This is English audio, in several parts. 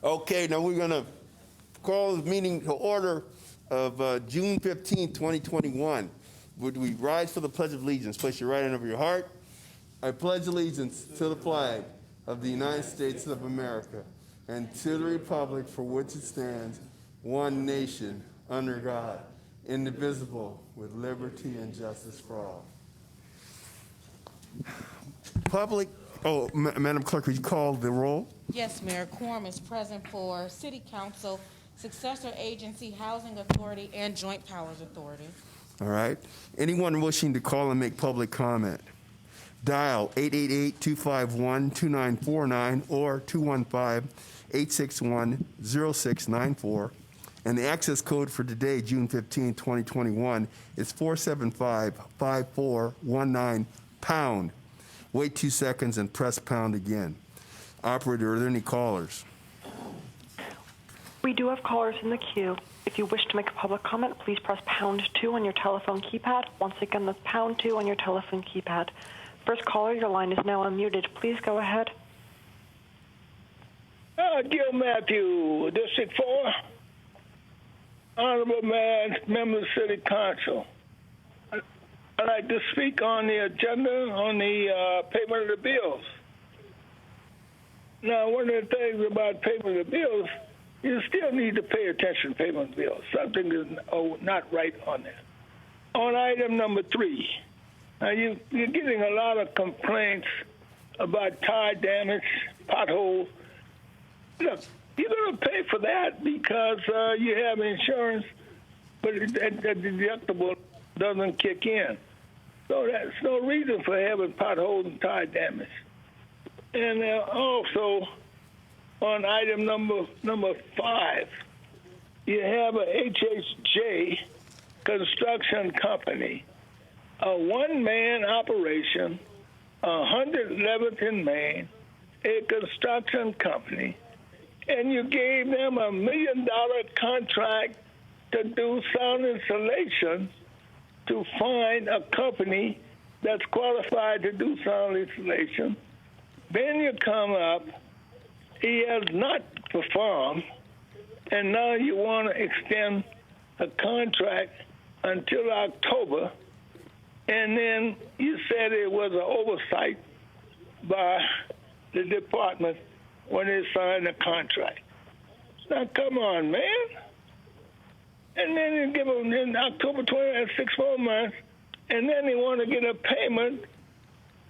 Okay, now we're going to call the meeting to order of June 15, 2021. Would we rise for the Pledge of Allegiance? Place your right hand over your heart. I pledge allegiance to the flag of the United States of America and to the republic for which it stands, one nation, under God, indivisible, with liberty and justice for all. Madam Clerk, would you call the roll? Yes, Mayor. Quorum is present for City Council, Successor Agency, Housing Authority, and Joint Powers Authority. All right. Anyone wishing to call and make public comment, dial 888-251-2949 or 215-861-0694. And the access code for today, June 15, 2021, is 475-5419 pound. Wait 2 seconds and press pound again. Operator, are there any callers? We do have callers in the queue. If you wish to make a public comment, please press pound 2 on your telephone keypad. Once again, that's pound 2 on your telephone keypad. First caller, your line is now unmuted. Please go ahead. Gil Matthew, District 4. Honorable Mayor, Member of the City Council. I'd like to speak on the agenda on the payment of the bills. Now, one of the things about payment of the bills, you still need to pay attention to payment of bills. Something is not right on there. On item number 3, now you're getting a lot of complaints about tire damage, potholes. Look, you're going to pay for that because you have insurance, but the deductible doesn't kick in. So there's no reason for having potholes and tire damage. And also, on item number 5, you have a HHJ construction company, a one-man operation, 111th in Maine, a construction company, and you gave them $1 million contract to do sound insulation to find a company that's qualified to do sound insulation. Then you come up, he has not performed, and now you want to extend a contract until October, and then you said it was an oversight by the department when they signed the contract. Now, come on, man. And then you give them in October 20, 6 more months, and then they want to get a payment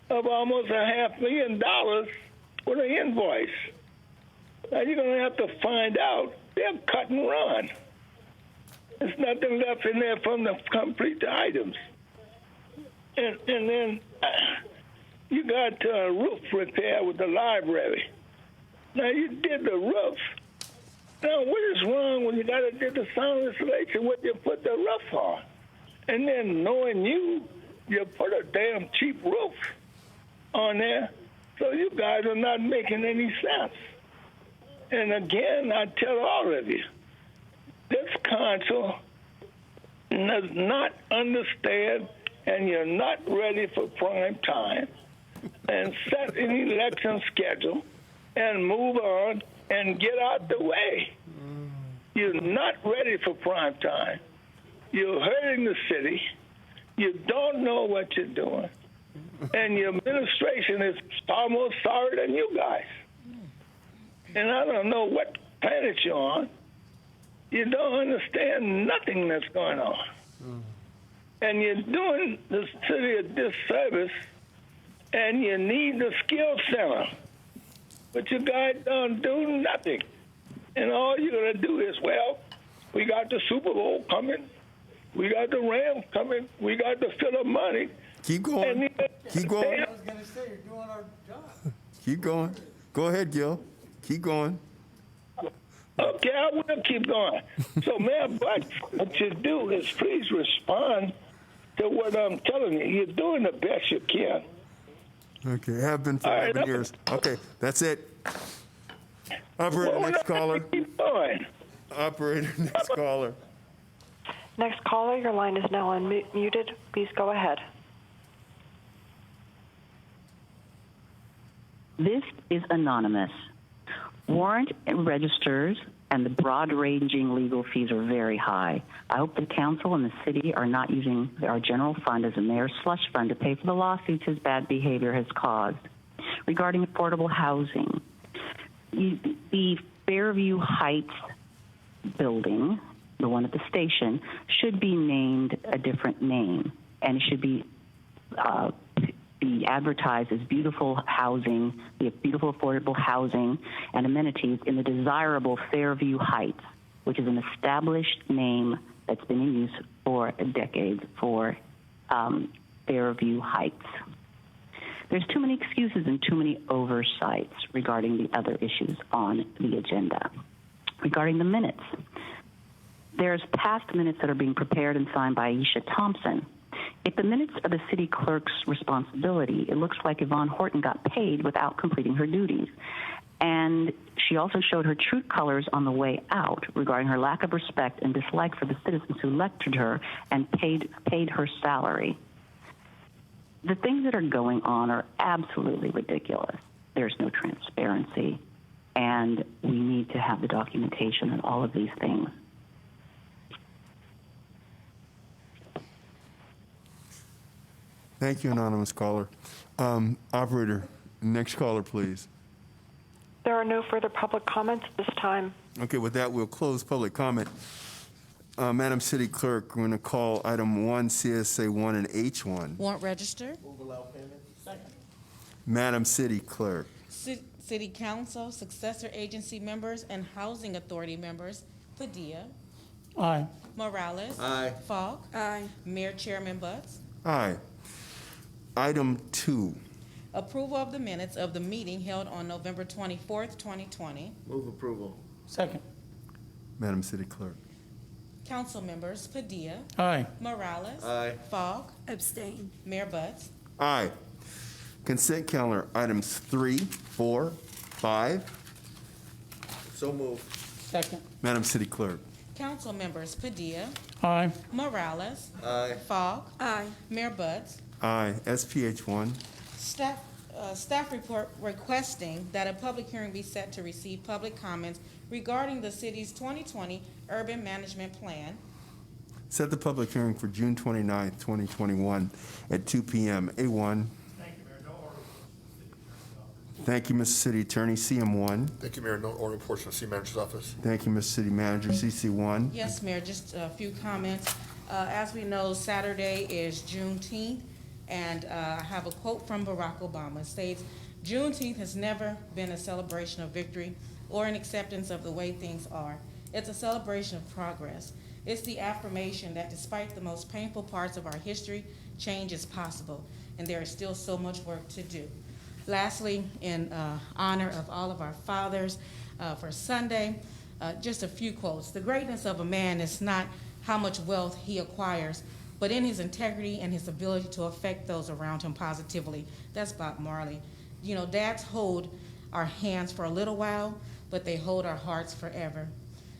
of almost $500,000 with an invoice. Now, you're going to have to find out. They're cut and run. There's nothing left in there from the complete items. And then you got roof repair with the library. Now, you did the roof. Now, what is wrong when you got to do the sound insulation when you put the roof on? And then knowing you put a damn cheap roof on there, so you guys are not making any sense. And again, I tell all of you, this council does not understand, and you're not ready for prime time, and set an election schedule and move on and get out the way. You're not ready for prime time. You're hurting the city. You don't know what you're doing. And your administration is almost sorry than you guys. And I don't know what planet you're on. You don't understand nothing that's going on. And you're doing the city a disservice, and you need the skill center. But you guys don't do nothing. And all you're going to do is, well, we got the Super Bowl coming. We got the Rams coming. We got the Philharmonic. Keep going. Keep going. I was going to say, you're doing our job. Keep going. Go ahead, Gil. Keep going. Okay, I will keep going. So, man, what you do is please respond to what I'm telling you. You're doing the best you can. Okay, have been for 11 years. Okay, that's it. Operator, next caller. Keep going. Operator, next caller. Next caller, your line is now unmuted. Please go ahead. This is anonymous. Warrant and registers and the broad-ranging legal fees are very high. I hope the council and the city are not using our general fund as a mayor's slush fund to pay for the lawsuits his bad behavior has caused. Regarding affordable housing, the Fairview Heights building, the one at the station, should be named a different name, and it should be advertised as beautiful housing, beautiful affordable housing and amenities in the desirable Fairview Heights, which is an established name that's been in use for decades for Fairview Heights. There's too many excuses and too many oversights regarding the other issues on the agenda. Regarding the minutes, there's past minutes that are being prepared and signed by Aisha Thompson. If the minutes are the city clerk's responsibility, it looks like Yvonne Horton got paid without completing her duties. And she also showed her true colors on the way out regarding her lack of respect and dislike for the citizens who elected her and paid her salary. The things that are going on are absolutely ridiculous. There's no transparency, and we need to have the documentation on all of these things. Thank you, anonymous caller. Operator, next caller, please. There are no further public comments at this time. Okay, with that, we'll close public comment. Madam City Clerk, we're going to call item 1, CSA 1 and H1. Warrant register. Move allow payment. Second. Madam City Clerk. City Council, successor agency members, and Housing Authority members, Padilla. Aye. Morales. Aye. Falk. Aye. Mayor Chairman Butts. Aye. Item 2. Approval of the minutes of the meeting held on November 24th, 2020. Move approval. Second. Madam City Clerk. Council members, Padilla. Aye. Morales. Aye. Falk. Abstain. Mayor Butts. Aye. Consent calendar, items 3, 4, 5. So moved. Second. Madam City Clerk. Council members, Padilla. Aye. Morales. Aye. Falk. Aye. Mayor Butts. Aye. SPH 1. Staff report requesting that a public hearing be set to receive public comments regarding the city's 2020 urban management plan. Set the public hearing for June 29th, 2021 at 2 p.m. A1. Thank you, Mayor. No order. Thank you, Mr. City Attorney. CM1. Thank you, Mayor. No order reports from the City Manager's Office. Thank you, Mr. City Manager. CC1. Yes, Mayor, just a few comments. As we know, Saturday is Juneteenth, and I have a quote from Barack Obama. It states, "Juneteenth has never been a celebration of victory or an acceptance of the way things are. It's a celebration of progress. It's the affirmation that despite the most painful parts of our history, change is possible, and there is still so much work to do." Lastly, in honor of all of our fathers for Sunday, just a few quotes. "The greatness of a man is not how much wealth he acquires, but in his integrity and his ability to affect those around him positively." That's Bob Marley. You know, dads hold our hands for a little while, but they hold our hearts forever.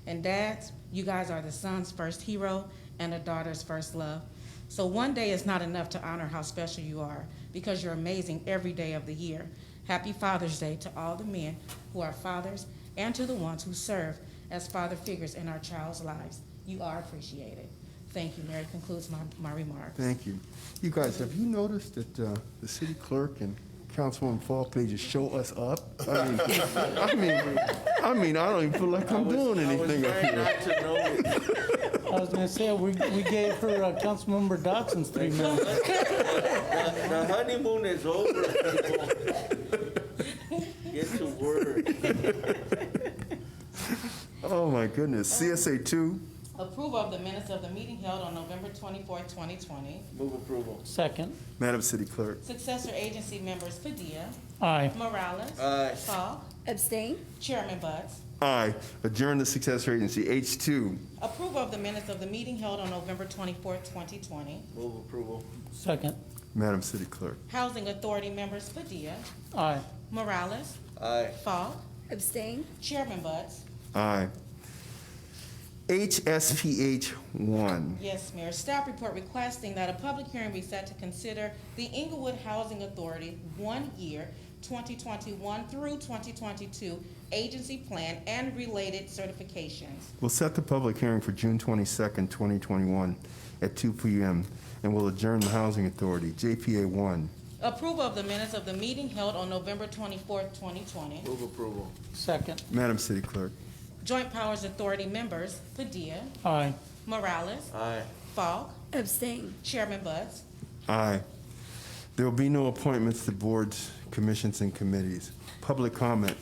And dads, you guys are the son's first hero and the daughter's first love. So one day is not enough to honor how special you are, because you're amazing every day of the year. Happy Father's Day to all the men who are fathers and to the ones who serve as father figures in our child's lives. You are appreciated. Thank you, Mayor. It concludes my remarks. Thank you. You guys, have you noticed that the city clerk and Councilwoman Falk, they just show us up? I don't even feel like I'm doing anything up here. I was gonna say, we gave her Councilmember Dotson's 3 minutes. The honeymoon is over, people. Get to work. Oh, my goodness. CSA 2. Approval of the minutes of the meeting held on November 24th, 2020. Move approval. Second. Madam City Clerk. Successor agency members, Padilla. Aye. Morales. Aye. Falk. Abstain. Chairman Butts. Aye. Adjourn the successor agency. H2. Approval of the minutes of the meeting held on November 24th, 2020. Move approval. Second. Madam City Clerk. Housing Authority members, Padilla. Aye. Morales. Aye. Falk. Abstain. Chairman Butts. Aye. HSPH 1. Yes, Mayor. Staff report requesting that a public hearing be set to consider the Inglewood Housing Authority 1-year 2021 through 2022 agency plan and related certifications. We'll set the public hearing for June 22nd, 2021 at 2 p.m. and we'll adjourn the Housing Authority. JPA 1. Approval of the minutes of the meeting held on November 24th, 2020. Move approval. Second. Madam City Clerk. Joint Powers Authority members Padilla, Aye. Morales, Aye. Falk, Abstain. Chairman Buds. Aye. There will be no appointments to boards, commissions, and committees. Public comment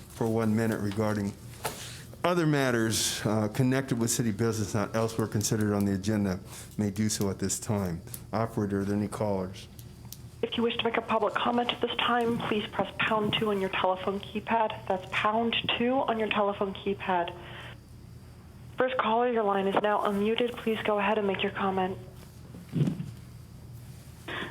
for 1 minute regarding other matters connected with city business not elsewhere considered on the agenda may do so at this time. Operator, are there any callers? If you wish to make a public comment at this time, please press pound 2 on your telephone keypad. That's pound 2 on your telephone keypad. First caller, your line is now unmuted. Please go ahead and make your comment.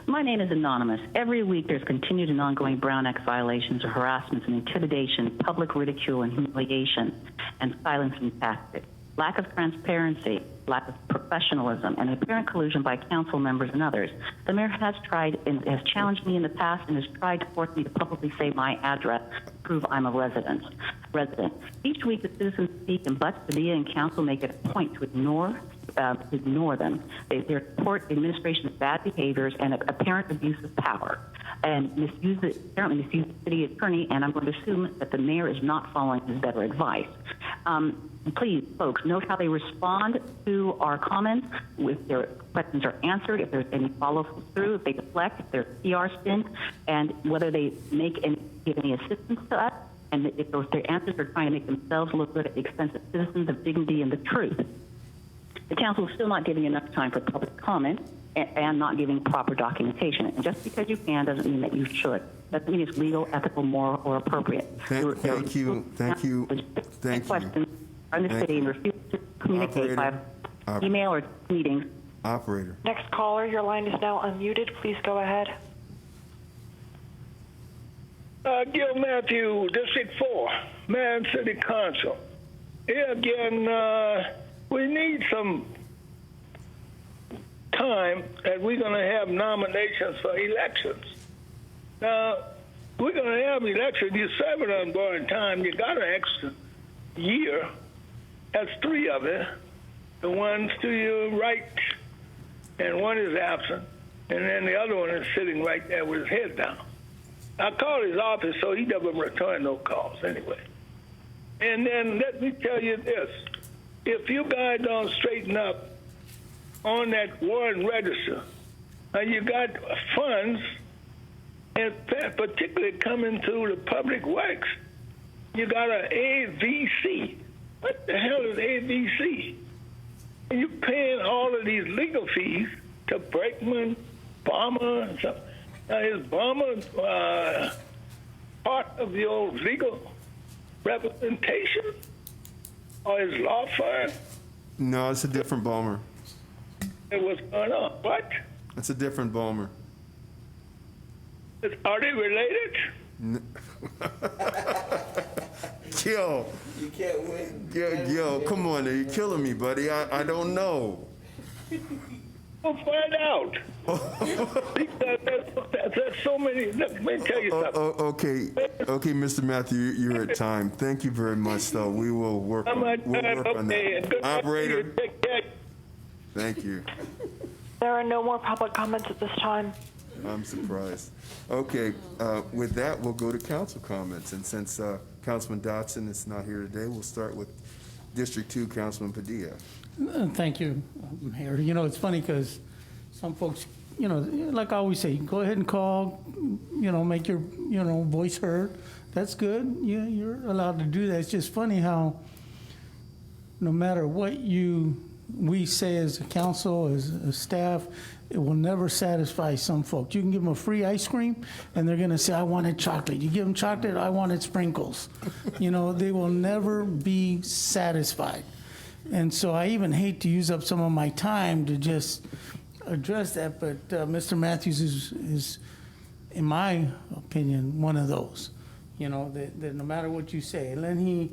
My name is Anonymous. Every week there's continued and ongoing Brown Act violations or harassments and intimidation, public ridicule and humiliation, and silencing tactics. Lack of transparency, lack of professionalism, and apparent collusion by council members and others. The mayor has tried and has challenged me in the past and has tried to force me to publicly say my address to prove I'm a resident. Each week the citizens speak, and Butts, Padilla, and council make it a point to ignore them. They report administration's bad behaviors and apparent abuse of power, and apparently misuse the city attorney, and I'm going to assume that the mayor is not following his better advice. Please, folks, note how they respond to our comments, if their questions are answered, if there's any follow-through, if they deflect, if there's PR spin, and whether they give any assistance to us, and if their answers are trying to make themselves look good at the expense of citizens of dignity and the truth. The council is still not giving enough time for public comment and not giving proper documentation. And just because you can doesn't mean that you should. Doesn't mean it's legal, ethical, moral, or appropriate. Thank you. Questions are in the city and refuse to communicate by email or meetings. Operator. Next caller, your line is now unmuted. Please go ahead. Gil Matthew, District 4, Mayor and City Council. Here again, we need some time that we're going to have nominations for elections. Now, we're going to have elections. You serve it on borrowed time. You got an extra year. That's 3 of it. The one's to your right, and one is absent, and then the other one is sitting right there with his head down. I called his office, so he doesn't return no calls anyway. And then let me tell you this. If you guys don't straighten up on that warrant register, and you got funds, and particularly coming through the public works, you got an AVC. What the hell is AVC? And you're paying all of these legal fees to Brakeman, Bomber, and stuff. Now, is Bomber part of your legal representation? Or his law firm? No, it's a different Balmer. And what's going on? What? It's a different Balmer. Are they related? Gil. You can't win. Gil, come on, you're killing me, buddy. I don't know. We'll find out. There's so many. Let me tell you something. Okay, Mr. Matthew, you're at time. Thank you very much, though. We will work on that. Operator. Thank you. There are no more public comments at this time. I'm surprised. Okay, with that, we'll go to council comments. And since Councilman Dotson is not here today, we'll start with District 2, Councilman Padilla. Thank you, Mayor. You know, it's funny because some folks, you know, like I always say, go ahead and call, you know, make your, you know, voice heard. That's good. You're allowed to do that. It's just funny how no matter what we say as a council, as a staff, it will never satisfy some folks. You can give them a free ice cream, and they're going to say, I wanted chocolate. You give them chocolate, I wanted sprinkles. You know, they will never be satisfied. And so I even hate to use up some of my time to just address that, but Mr. Matthews is, in my opinion, one of those. You know, that no matter what you say. And then he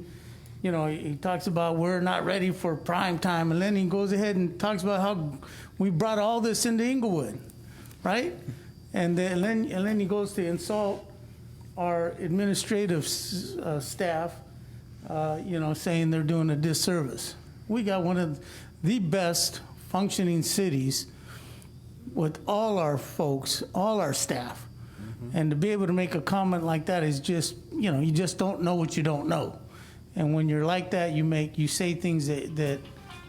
talks about we're not ready for prime time, and then he goes ahead and talks about how we brought all this into Inglewood, right? And then he goes to insult our administrative staff, saying they're doing a disservice. We got one of the best functioning cities with all our folks, all our staff. And to be able to make a comment like that is just, you just don't know what you don't know. And when you're like that, you say things that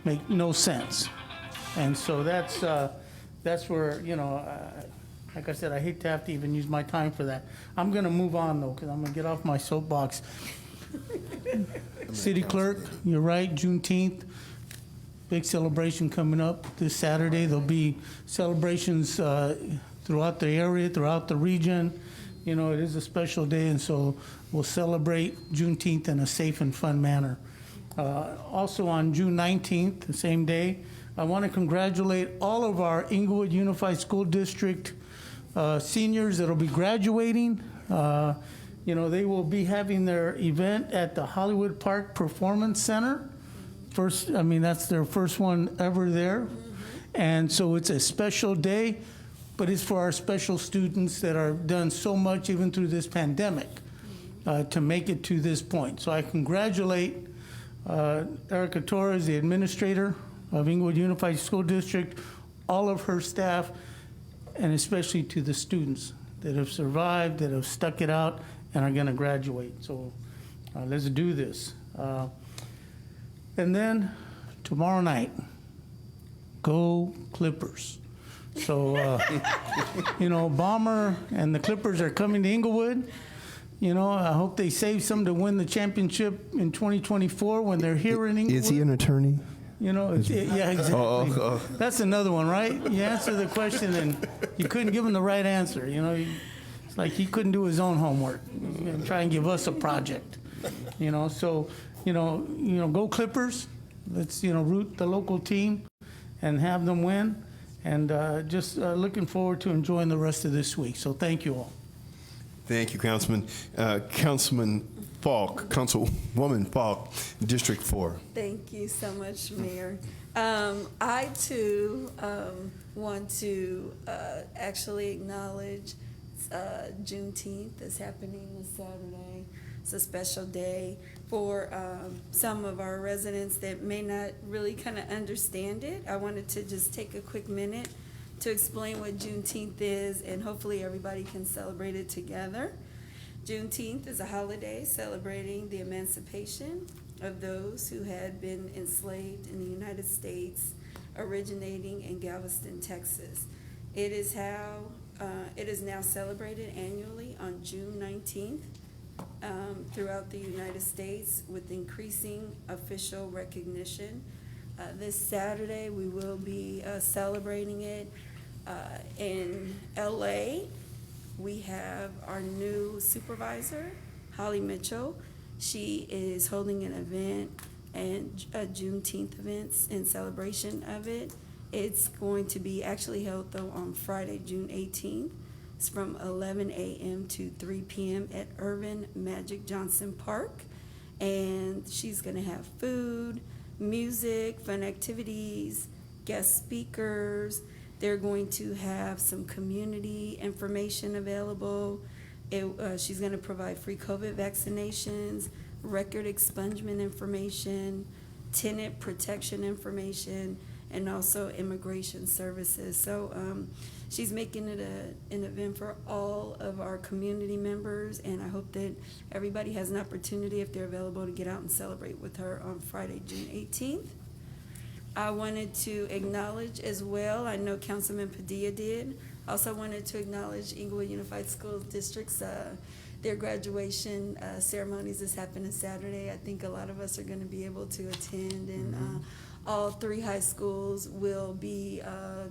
make no sense. And so that's where, like I said, I hate to have to even use my time for that. I'm gonna move on though, because I'm gonna get off my soapbox. City Clerk, you're right, Juneteenth, big celebration coming up this Saturday. There'll be celebrations throughout the area, throughout the region. It is a special day, and so we'll celebrate Juneteenth in a safe and fun manner. Also on June 19th, the same day, I want to congratulate all of our Inglewood Unified School District seniors that'll be graduating. They will be having their event at the Hollywood Park Performance Center. That's their first one ever there. And so it's a special day, but it's for our special students that are done so much even through this pandemic to make it to this point. So I congratulate Erica Torres, the administrator of Inglewood Unified School District, all of her staff, and especially to the students that have survived, that have stuck it out, and are gonna graduate. So let's do this. And then tomorrow night, go Clippers. So, Bomber and the Clippers are coming to Inglewood. I hope they save some to win the championship in 2024 when they're here in Inglewood. Is he an attorney? Yeah, exactly. That's another one, right? You answer the question and you couldn't give him the right answer. It's like he couldn't do his own homework and try and give us a project. So, go Clippers. Let's, root the local team and have them win. And just looking forward to enjoying the rest of this week. So thank you all. Thank you, Councilman. Councilwoman Falk, District 4. Thank you so much, Mayor. I, too, want to actually acknowledge Juneteenth is happening this Saturday. It's a special day for some of our residents that may not really kind of understand it. I wanted to just take a quick minute to explain what Juneteenth is, and hopefully everybody can celebrate it together. Juneteenth is a holiday celebrating the emancipation of those who had been enslaved in the United States, originating in Galveston, Texas. It is now celebrated annually on June 19th throughout the United States with increasing official recognition. This Saturday we will be celebrating it in LA. We have our new supervisor, Holly Mitchell. She is holding an event and Juneteenth events in celebration of it. It's going to be actually held though on Friday, June 18th. It's from 11 a.m. to 3 p.m. at Irvin Magic Johnson Park. And she's gonna have food, music, fun activities, guest speakers. They're going to have some community information available. She's going to provide free COVID vaccinations, record expungement information, tenant protection information, and also immigration services. So she's making it an event for all of our community members, and I hope that everybody has an opportunity, if they're available, to get out and celebrate with her on Friday, June 18th. I wanted to acknowledge as well, I know Councilman Padilla did, also wanted to acknowledge Inglewood Unified School District's their graduation ceremonies is happening Saturday. I think a lot of us are going to be able to attend, and all 3 high schools will be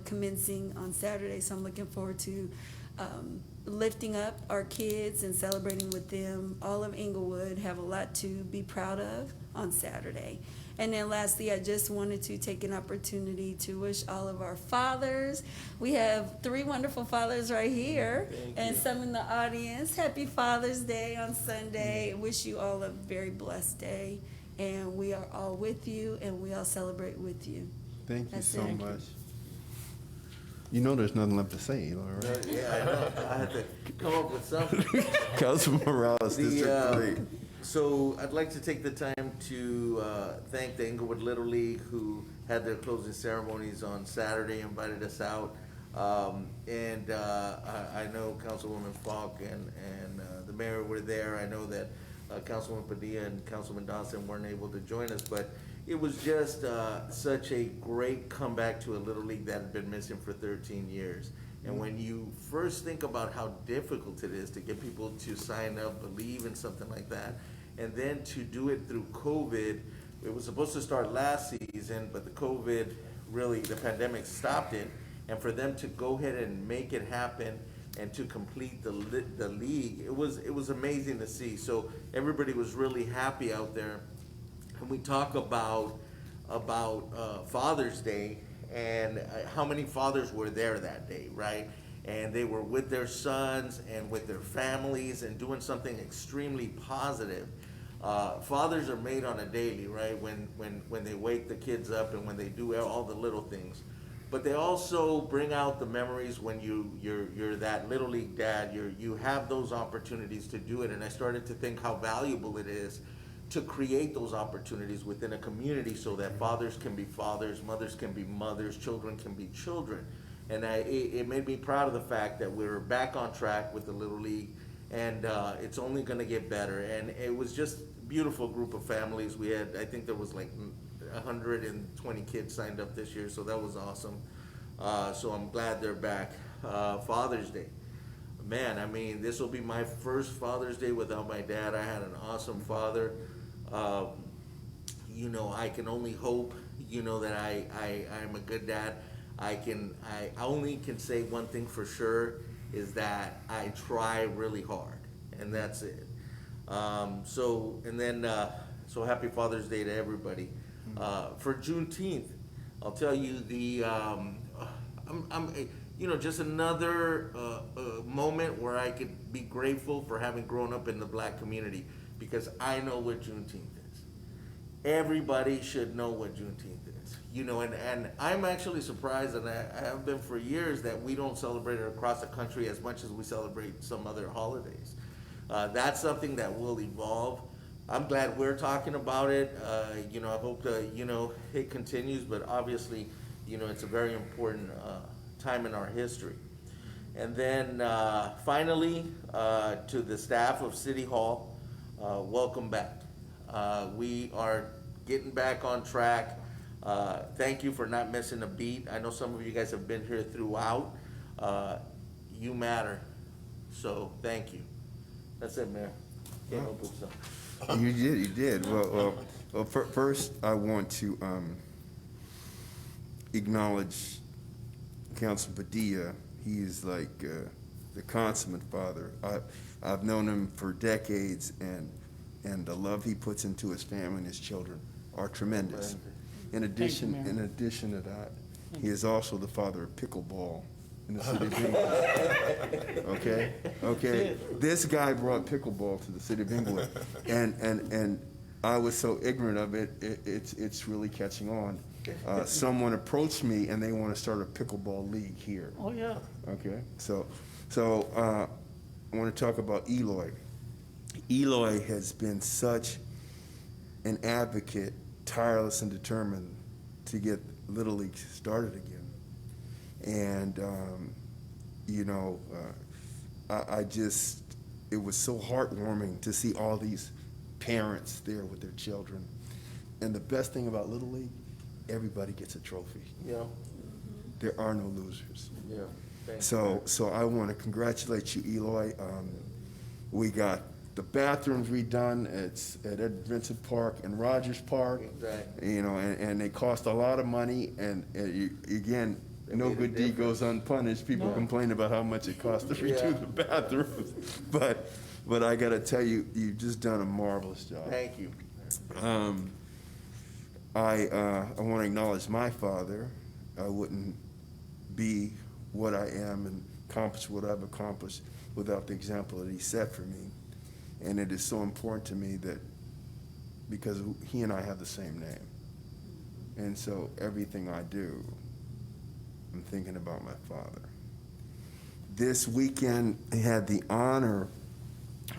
commencing on Saturday, so I'm looking forward to lifting up our kids and celebrating with them. All of Inglewood have a lot to be proud of on Saturday. And then lastly, I just wanted to take an opportunity to wish all of our fathers. We have 3 wonderful fathers right here and some in the audience. Happy Father's Day on Sunday. Wish you all a very blessed day. And we are all with you, and we all celebrate with you. Thank you so much. You know there's nothing left to say, Eli, right? Yeah, I know. I had to come up with something. Councilman Morales, District 3. So I'd like to take the time to thank the Inglewood Little League, who had their closing ceremonies on Saturday, invited us out. And I know Councilwoman Falk and the mayor were there. I know that Councilwoman Padilla and Councilman Dawson weren't able to join us, but it was just such a great comeback to a Little League that had been missing for 13 years. And when you first think about how difficult it is to get people to sign up, believe in something like that, and then to do it through COVID, it was supposed to start last season, but the COVID, really, the pandemic stopped it. And for them to go ahead and make it happen and to complete the league, it was amazing to see. So everybody was really happy out there. And we talk about Father's Day and how many fathers were there that day, right? And they were with their sons and with their families and doing something extremely positive. Fathers are made on a daily, right? When they wake the kids up and when they do all the little things. But they also bring out the memories when you're that Little League dad. You have those opportunities to do it. And I started to think how valuable it is to create those opportunities within a community so that fathers can be fathers, mothers can be mothers, children can be children. And it made me proud of the fact that we're back on track with the Little League, and it's only gonna get better. And it was just a beautiful group of families. We had, I think there was like 120 kids signed up this year, so that was awesome. So I'm glad they're back. Father's Day. Man, I mean, this will be my first Father's Day without my dad. I had an awesome father. You know, I can only hope, you know, that I'm a good dad. I only can say one thing for sure is that I try really hard, and that's it. So happy Father's Day to everybody. For Juneteenth, I'll tell you just another moment where I could be grateful for having grown up in the Black community, because I know what Juneteenth is. Everybody should know what Juneteenth is, you know, and I'm actually surprised, and I have been for years, that we don't celebrate it across the country as much as we celebrate some other holidays. That's something that will evolve. I'm glad we're talking about it. I hope it continues, but obviously, it's a very important time in our history. And then finally, to the staff of City Hall, welcome back. We are getting back on track. Thank you for not missing a beat. I know some of you guys have been here throughout. You matter. So thank you. That's it, Mayor. Came up with something. You did. Well, first I want to acknowledge Councilman Padilla. He is like the consummate father. I've known him for decades, and the love he puts into his family and his children are tremendous. In addition to that, he is also the father of pickleball in the city of Inglewood. Okay. This guy brought pickleball to the city of Inglewood, and I was so ignorant of it. It's really catching on. Someone approached me and they want to start a pickleball league here. Oh, yeah. Okay. So I want to talk about Eloy. Eloy has been such an advocate, tireless and determined to get Little League started again. And, it was so heartwarming to see all these parents there with their children. And the best thing about Little League, everybody gets a trophy. Yeah. There are no losers. Yeah. Thanks. So I want to congratulate you, Eloy. We got the bathrooms redone. It's at Ed Vincent Park and Rogers Park. Exactly. And they cost a lot of money. And again, no good deed goes unpunished. People complain about how much it costs to redo the bathrooms. But I got to tell you, you've just done a marvelous job. Thank you. I want to acknowledge my father. I wouldn't be what I am and accomplish what I've accomplished without the example that he set for me. And it is so important to me that because he and I have the same name. And so everything I do I'm thinking about my father. This weekend, I had the honor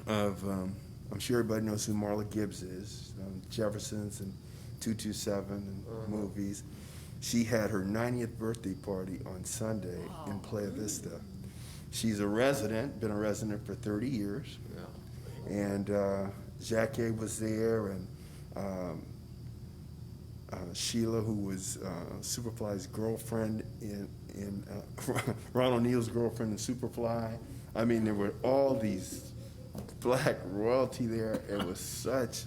of, I'm sure everybody knows who Marla Gibbs is, Jeffersons and 227 and movies. She had her 90th birthday party on Sunday in Playa Vista. She's a resident, been a resident for 30 years. Yeah. And Jackie was there, and Sheila, who was Superfly's girlfriend in Ron O'Neill's girlfriend in Superfly. I mean, there were all these black royalty there. It was such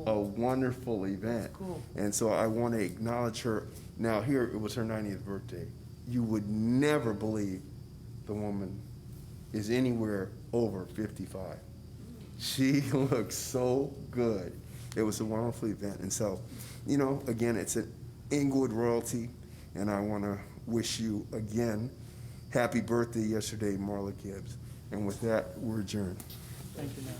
a wonderful event. Cool. And so I want to acknowledge her. Now, here, it was her 90th birthday. You would never believe the woman is anywhere over 55. She looks so good. It was a wonderful event. And so, you know, again, it's an Inglewood royalty, and I want to wish you again happy birthday yesterday, Marla Gibbs. And with that, we're adjourned. Thank you, Mayor.